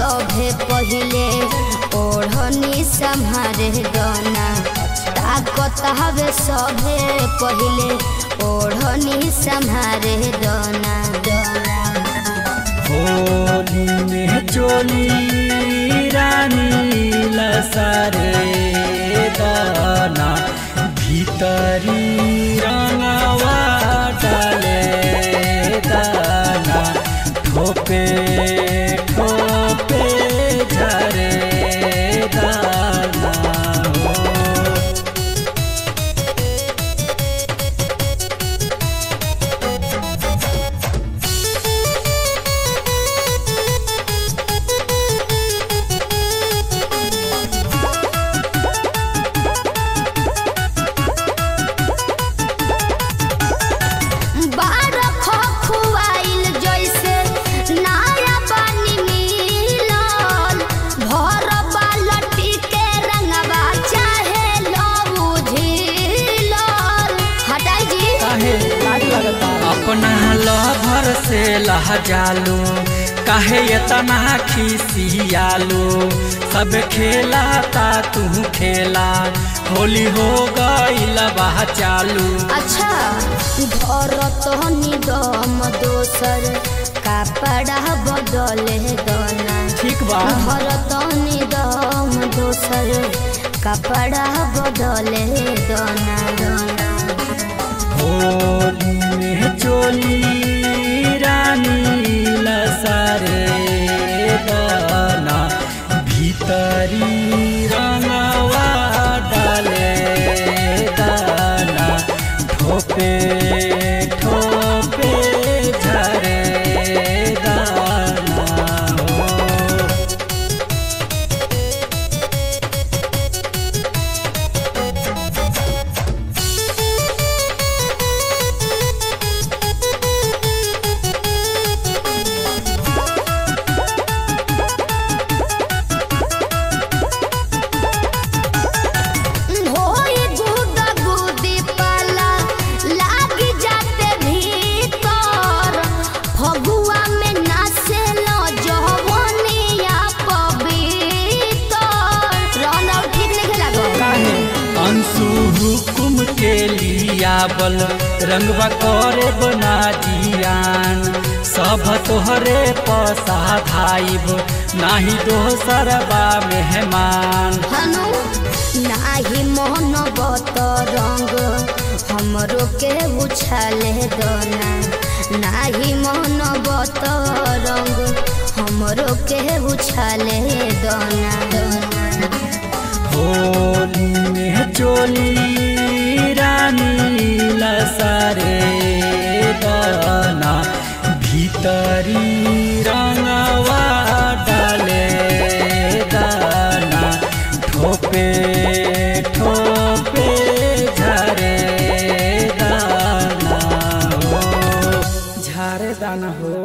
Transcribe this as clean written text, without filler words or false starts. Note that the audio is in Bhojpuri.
सभे पहिले ओढ़नी संहारे दोना ताकत हवे सभे पहिले ओढ़नी संहारे दोना होली में चोली रानी लसारे दाना भीतरी रंगवा डाले दाना ठोपे ठोपे झरे दाना अपना लभर से लहजालू काहे इतना खिसियालू सब खेला ता तू खेला होली हो गईल बा चालू। अच्छा भरत निगम दोसर कपड़ा बदले दोना ठीक बा भरत निगम दोसर कपड़ा बदले दोना होली में चोली रानी लसारे दाना भीतरी रंगवा डाले दाना ठोपे ठोपे झरे दाना हुकुम के लिया बल रंगवा करे बना जियान सब तोहरे पसा भाईब नाही दोसर बा मेहमान नाही मोहन बत रंग हमरो के उछाले दोना नाही मोहन बत रंग हमरो के उछाले दोना होली में चोली रानी लसारे दाना भीतरी रंगवा डाले दाना ठोपे ठोपे झरे दाना हो झरे दाना हो।